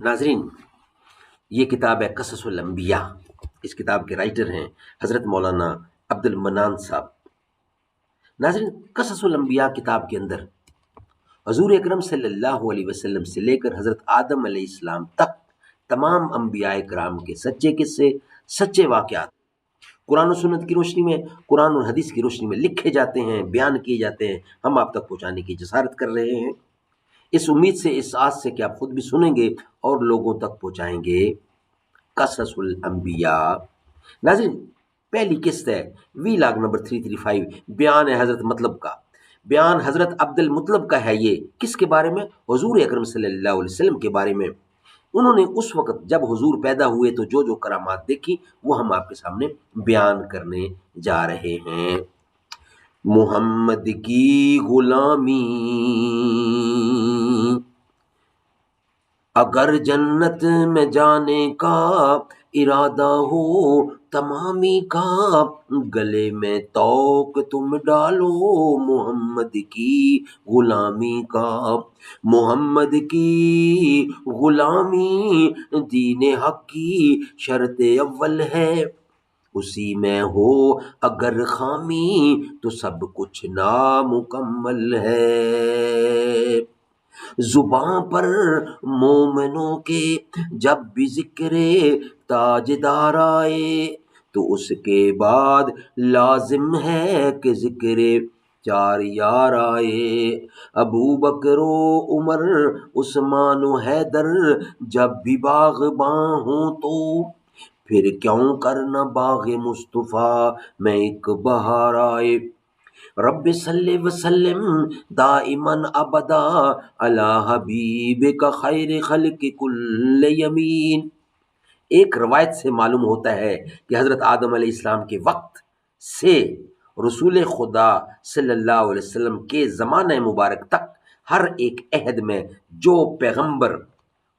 ناظرین، یہ کتاب ہے قصص الانبیاء۔ اس کتاب کے رائٹر ہیں حضرت مولانا عبد المنان صاحب۔ ناظرین، قصص الانبیاء کتاب کے اندر حضور اکرم صلی اللہ علیہ وسلم سے لے کر حضرت آدم علیہ السلام تک تمام انبیاء کرام کے سچے قصے، سچے واقعات قرآن و سنت کی روشنی میں، قرآن اور حدیث کی روشنی میں لکھے جاتے ہیں، بیان کیے جاتے ہیں، ہم آپ تک پہنچانے کی جسارت کر رہے ہیں، اس امید سے، اس آس سے کہ آپ خود بھی سنیں گے اور لوگوں تک پہنچائیں گے۔ قصص الانبیاء۔ ناظرین، پہلی قسط ہے وی لاگ نمبر 335، بیان ہے حضرت مطلب کا۔ بیان حضرت عبد المطلب کا ہے۔ یہ کس کے بارے میں؟ حضور اکرم صلی اللہ علیہ وسلم کے بارے میں۔ انہوں نے اس وقت جب حضور پیدا ہوئے تو جو جو کرامات دیکھی وہ ہم آپ کے سامنے بیان کرنے جا رہے ہیں۔ محمد کی غلامی اگر جنت میں جانے کا ارادہ ہو تمامی کا، گلے میں توق تم ڈالو محمد کی غلامی کا۔ محمد کی غلامی دین حق کی شرط اول ہے، اسی میں ہو اگر خامی تو سب کچھ نامکمل ہے۔ زباں پر مومنوں کے جب بھی ذکر تاجدار آئے تو اس کے بعد لازم ہے کہ ذکر چار یار آئے۔ ابو بکر و عمر عثمان و حیدر جب بھی باغباں ہوں تو پھر کیوں کرنا باغ مصطفیٰ میں ایک بہار آئے۔ رب صلی وسلم دائماً ابدا علی حبیبک خیر خلق کل یمین۔ ایک روایت سے معلوم ہوتا ہے کہ حضرت آدم علیہ السلام کے وقت سے رسول خدا صلی اللہ علیہ وسلم کے زمانہ مبارک تک ہر ایک عہد میں جو پیغمبر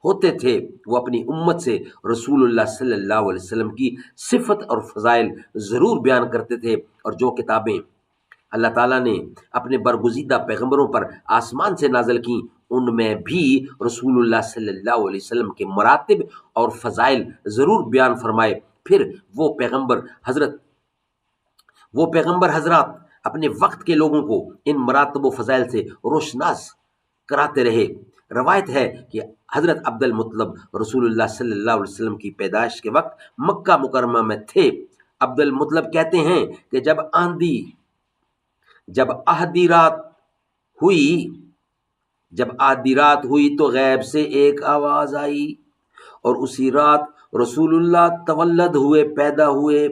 ہوتے تھے وہ اپنی امت سے رسول اللہ صلی اللہ علیہ وسلم کی صفت اور فضائل ضرور بیان کرتے تھے، اور جو کتابیں اللہ تعالیٰ نے اپنے برگزیدہ پیغمبروں پر آسمان سے نازل کیں ان میں بھی رسول اللہ صلی اللہ علیہ وسلم کے مراتب اور فضائل ضرور بیان فرمائے۔ پھر وہ پیغمبر حضرات اپنے وقت کے لوگوں کو ان مراتب و فضائل سے روشناس کراتے رہے۔ روایت ہے کہ حضرت عبد المطلب رسول اللہ صلی اللہ علیہ وسلم کی پیدائش کے وقت مکہ مکرمہ میں تھے۔ عبد المطلب کہتے ہیں کہ جب آدھی رات ہوئی تو غیب سے ایک آواز آئی، اور اسی رات رسول اللہ تولد ہوئے، پیدا ہوئے۔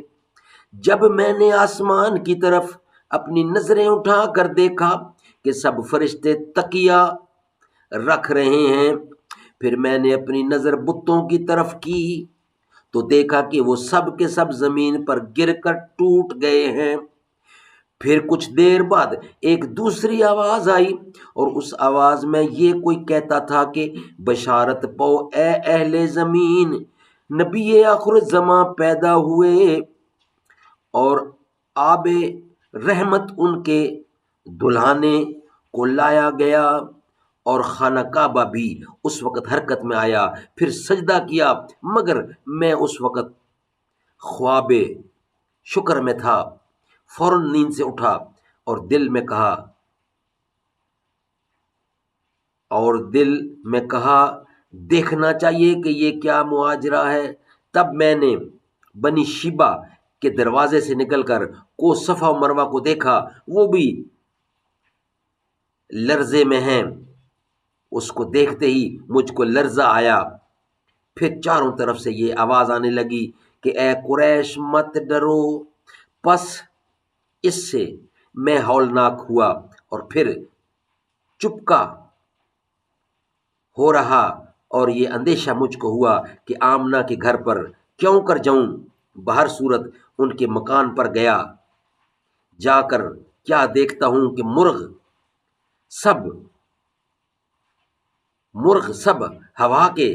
جب میں نے آسمان کی طرف اپنی نظریں اٹھا کر دیکھا کہ سب فرشتے تکیہ رکھ رہے ہیں، پھر میں نے اپنی نظر بتوں کی طرف کی تو دیکھا کہ وہ سب کے سب زمین پر گر کر ٹوٹ گئے ہیں۔ پھر کچھ دیر بعد ایک دوسری آواز آئی، اور اس آواز میں یہ کوئی کہتا تھا کہ بشارت پاؤ اے اہل زمین، نبی آخر الزماں پیدا ہوئے، اور آب رحمت ان کے دلہانے کو لایا گیا، اور خانہ کعبہ بھی اس وقت حرکت میں آیا، پھر سجدہ کیا، مگر میں اس وقت خواب شکر میں تھا۔ فوراً نیند سے اٹھا اور دل میں کہا دیکھنا چاہیے کہ یہ کیا ماجرا ہے۔ تب میں نے بنی شیبہ کے دروازے سے نکل کر کو صفا و مروہ کو دیکھا، وہ بھی لرزے میں ہیں۔ اس کو دیکھتے ہی مجھ کو لرزہ آیا۔ پھر چاروں طرف سے یہ آواز آنے لگی کہ اے قریش مت ڈرو۔ پس اس سے میں ہولناک ہوا، اور پھر چپکا ہو رہا، اور یہ اندیشہ مجھ کو ہوا کہ آمنہ کے گھر پر کیوں کر جاؤں۔ بہر صورت ان کے مکان پر گیا، جا کر کیا دیکھتا ہوں کہ مرغ سب ہوا کے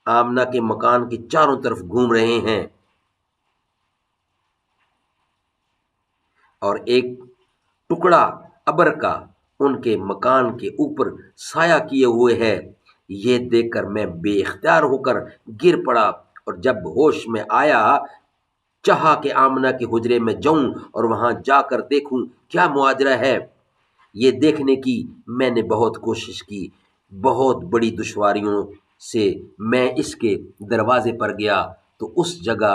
آمنہ کے مکان کے چاروں طرف گھوم رہے ہیں، اور ایک ٹکڑا ابر کا ان کے مکان کے اوپر سایہ کیے ہوئے ہے۔ یہ دیکھ کر میں بے اختیار ہو کر گر پڑا، اور جب ہوش میں آیا چاہا کہ آمنہ کے حجرے میں جاؤں اور وہاں جا کر دیکھوں کیا مواجرہ ہے۔ یہ دیکھنے کی میں نے بہت کوشش کی، بہت بڑی دشواریوں سے میں اس کے دروازے پر گیا تو اس جگہ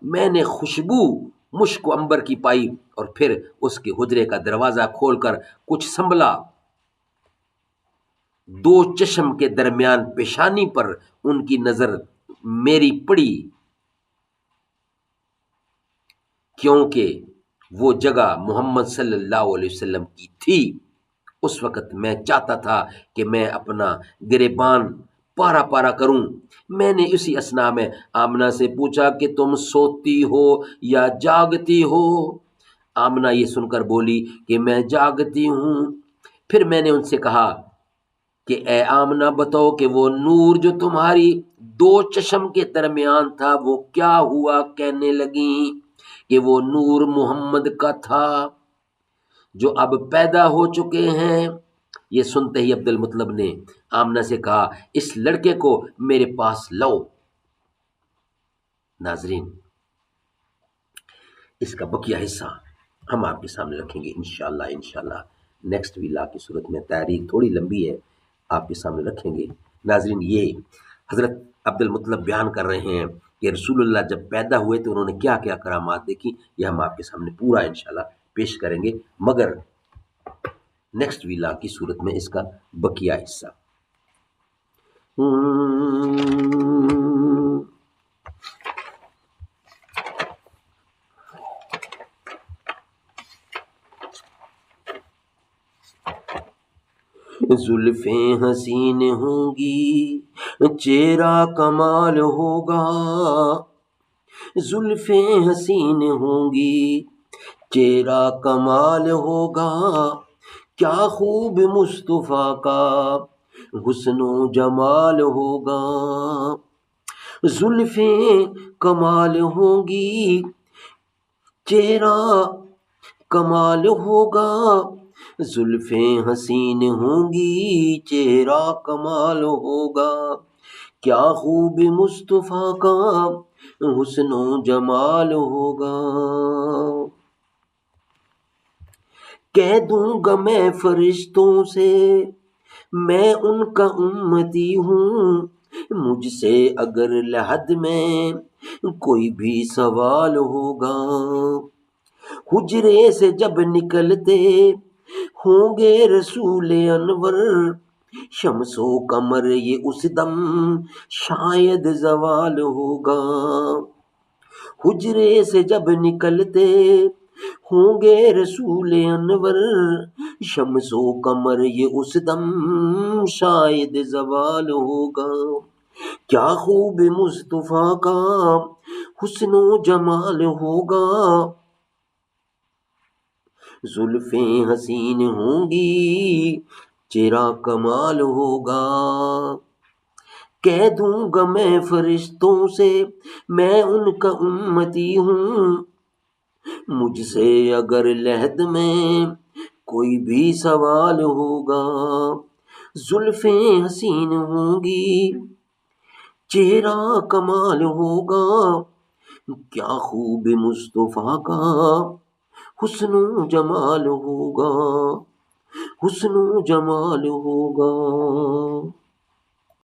میں نے خوشبو مشک و عنبر کی پائی، اور پھر اس کے حجرے کا دروازہ کھول کر کچھ سنبھلا، دو چشم کے درمیان پیشانی پر ان کی نظر میری پڑی، کیونکہ وہ جگہ محمد صلی اللہ علیہ وسلم کی تھی۔ اس وقت میں چاہتا تھا کہ میں اپنا گریبان پارا پارا کروں۔ میں نے اسی اثنا میں آمنہ سے پوچھا کہ تم سوتی ہو یا جاگتی ہو؟ آمنہ یہ سن کر بولی کہ میں جاگتی ہوں۔ پھر میں نے ان سے کہا کہ اے آمنہ بتاؤ کہ وہ نور جو تمہاری دو چشم کے درمیان تھا وہ کیا ہوا؟ کہنے لگیں کہ وہ نور محمد کا تھا جو اب پیدا ہو چکے ہیں۔ یہ سنتے ہی عبد المطلب نے آمنہ سے کہا اس لڑکے کو میرے پاس لاؤ۔ ناظرین، اس کا بقیہ حصہ ہم آپ کے سامنے رکھیں گے انشاءاللہ نیکسٹ ویلا کی صورت میں۔ تاریخ تھوڑی لمبی ہے، آپ کے سامنے رکھیں گے۔ ناظرین، یہ حضرت عبد المطلب بیان کر رہے ہیں کہ رسول اللہ جب پیدا ہوئے تو انہوں نے کیا کیا کرامات دیکھی، یہ ہم آپ کے سامنے پورا انشاءاللہ پیش کریں گے، مگر نیکسٹ ویلا کی صورت میں اس کا بقیہ حصہ۔ زلفیں حسین ہوں گی چہرہ کمال ہوگا، زلفیں حسین ہوں گی چہرہ کمال ہوگا، کیا خوب مصطفیٰ کا حسن و جمال ہوگا۔ زلفیں کمال ہوں گی چہرہ کمال ہوگا، زلفیں حسین ہوں گی چہرہ کمال ہوگا، کیا خوب مصطفیٰ کا حسن و جمال ہوگا۔ کہہ دوں گا میں فرشتوں سے میں ان کا امتی ہوں، مجھ سے اگر لحد میں کوئی بھی سوال ہوگا۔ حجرے سے جب نکلتے ہوں گے رسول انور، شمس و قمر یہ اس دم شاید زوال ہوگا۔ حجرے سے جب نکلتے ہوں گے رسول انور، شمس و قمر یہ اس دم شاید زوال ہوگا، کیا خوب مصطفیٰ کا حسن و جمال ہوگا۔ زلفیں حسین ہوں گی چہرہ کمال ہوگا، کہہ دوں گا میں فرشتوں سے میں ان کا امتی ہوں، مجھ سے اگر لحد میں کوئی بھی سوال ہوگا۔ زلفیں حسین ہوں گی چہرہ کمال ہوگا، کیا خوب مصطفیٰ کا حسن و جمال ہوگا، حسن و جمال ہوگا۔